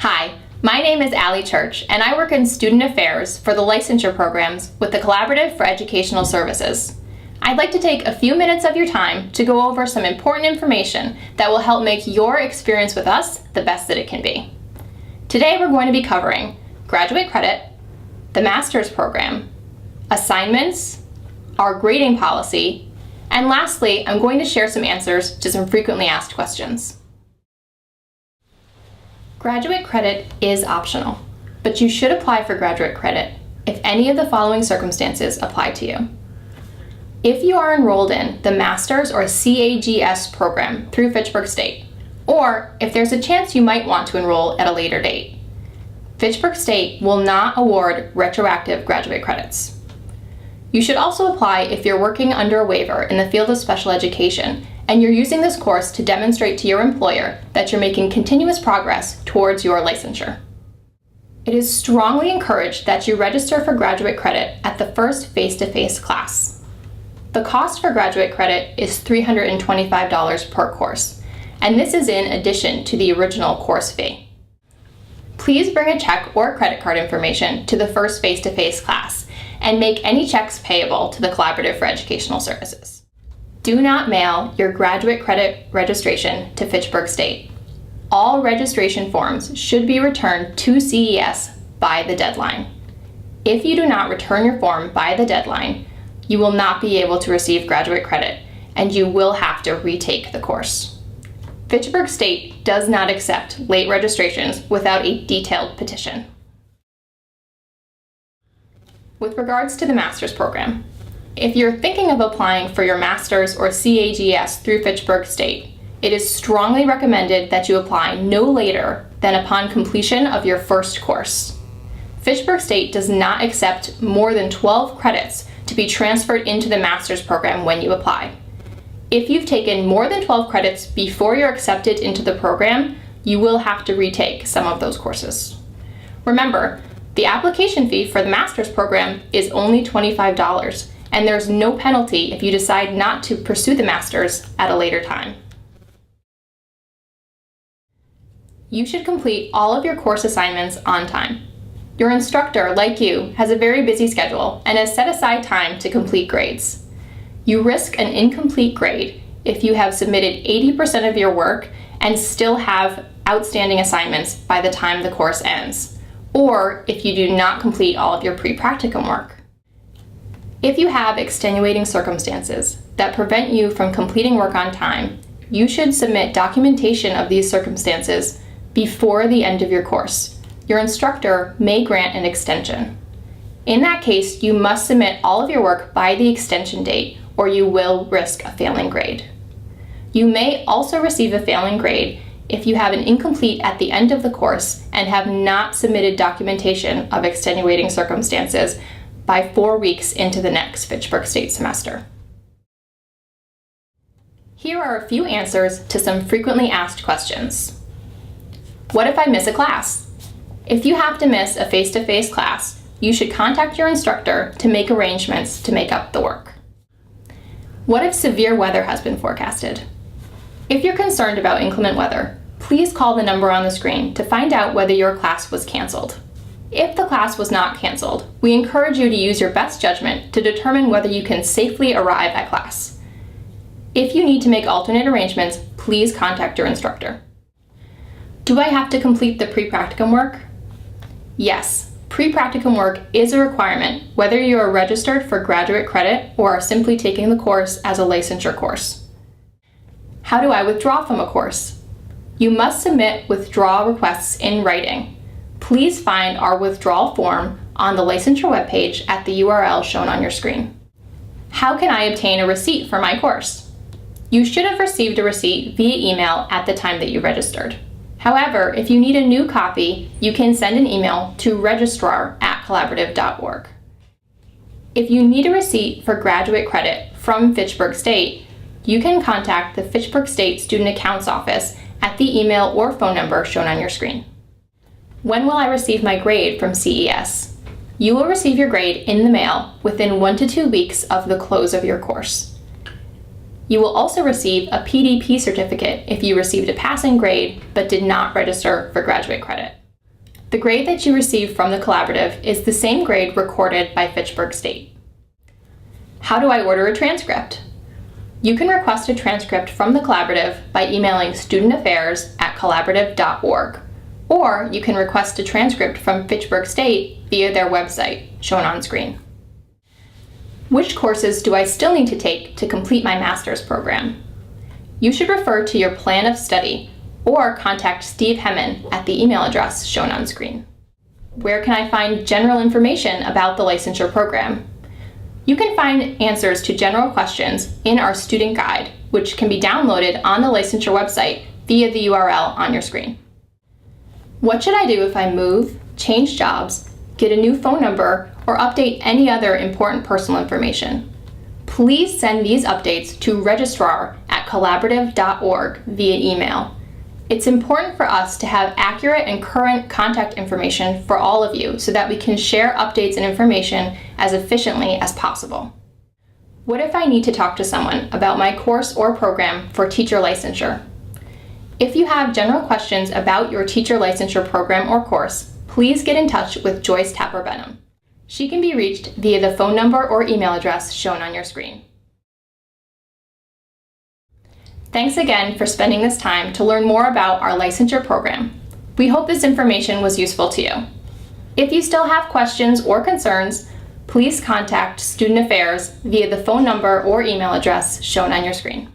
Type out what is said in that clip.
Hi, my name is Allie Church, and I work in Student Affairs for the Licensure programs with the Collaborative for Educational Services. I'd like to take a few minutes of your time to go over some important information that will help make your experience with us the best that it can be. Today we're going to be covering graduate credit, the master's program, assignments, our grading policy, and lastly, I'm going to share some answers to some frequently asked questions. Graduate credit is optional, but you should apply for graduate credit if any of the following circumstances apply to you. If you are enrolled in the Master's or CAGS program through Fitchburg State, or if there's a chance you might want to enroll at a later date. Fitchburg State will not award retroactive graduate credits. You should also apply if you're working under a waiver in the field of special education and you're using this course to demonstrate to your employer that you're making continuous progress towards your licensure. It is strongly encouraged that you register for graduate credit at the first face-to-face class. The cost for graduate credit is $325 per course, and this is in addition to the original course fee. Please bring a check or credit card information to the first face-to-face class and make any checks payable to the Collaborative for Educational Services. Do not mail your graduate credit registration to Fitchburg State. All registration forms should be returned to CES by the deadline. If you do not return your form by the deadline, you will not be able to receive graduate credit and you will have to retake the course. Fitchburg State does not accept late registrations without a detailed petition. With regards to the master's program, if you're thinking of applying for your master's or CAGS through Fitchburg State, it is strongly recommended that you apply no later than upon completion of your first course. Fitchburg State does not accept more than 12 credits to be transferred into the master's program when you apply. If you've taken more than 12 credits before you're accepted into the program, you will have to retake some of those courses. Remember, the application fee for the master's program is only $25, and there's no penalty if you decide not to pursue the master's at a later time. You should complete all of your course assignments on time. Your instructor, like you, has a very busy schedule and has set aside time to complete grades. You risk an incomplete grade if you have submitted 80% of your work and still have outstanding assignments by the time the course ends, or if you do not complete all of your pre-practicum work. If you have extenuating circumstances that prevent you from completing work on time, you should submit documentation of these circumstances before the end of your course. Your instructor may grant an extension. In that case, you must submit all of your work by the extension date, or you will risk a failing grade. You may also receive a failing grade if you have an incomplete at the end of the course and have not submitted documentation of extenuating circumstances by 4 weeks into the next Fitchburg State semester. Here are a few answers to some frequently asked questions. What if I miss a class? If you have to miss a face-to-face class, you should contact your instructor to make arrangements to make up the work. What if severe weather has been forecasted? If you're concerned about inclement weather, please call the number on the screen to find out whether your class was canceled. If the class was not canceled, we encourage you to use your best judgment to determine whether you can safely arrive at class. If you need to make alternate arrangements, please contact your instructor. Do I have to complete the pre-practicum work? Yes, pre-practicum work is a requirement whether you are registered for graduate credit or are simply taking the course as a licensure course. How do I withdraw from a course? You must submit withdrawal requests in writing. Please find our withdrawal form on the licensure webpage at the URL shown on your screen. How can I obtain a receipt for my course? You should have received a receipt via email at the time that you registered. However, if you need a new copy, you can send an email to registrar@collaborative.org. If you need a receipt for graduate credit from Fitchburg State, you can contact the Fitchburg State Student Accounts Office at the email or phone number shown on your screen. When will I receive my grade from CES? You will receive your grade in the mail within 1 to 2 weeks of the close of your course. You will also receive a PDP certificate if you received a passing grade but did not register for graduate credit. The grade that you receive from the collaborative is the same grade recorded by Fitchburg State. How do I order a transcript? You can request a transcript from the collaborative by emailing studentaffairs@collaborative.org, or you can request a transcript from Fitchburg State via their website, shown on screen. Which courses do I still need to take to complete my master's program? You should refer to your plan of study or contact Steve Hemmen at the email address shown on screen. Where can I find general information about the licensure program? You can find answers to general questions in our student guide, which can be downloaded on the licensure website via the URL on your screen. What should I do if I move, change jobs, get a new phone number, or update any other important personal information? Please send these updates to registrar@collaborative.org via email. It's important for us to have accurate and current contact information for all of you so that we can share updates and information as efficiently as possible. What if I need to talk to someone about my course or program for teacher licensure? If you have general questions about your teacher licensure program or course, please get in touch with Joyce Tapper-Benham. She can be reached via the phone number or email address shown on your screen. Thanks again for spending this time to learn more about our licensure program. We hope this information was useful to you. If you still have questions or concerns, please contact Student Affairs via the phone number or email address shown on your screen.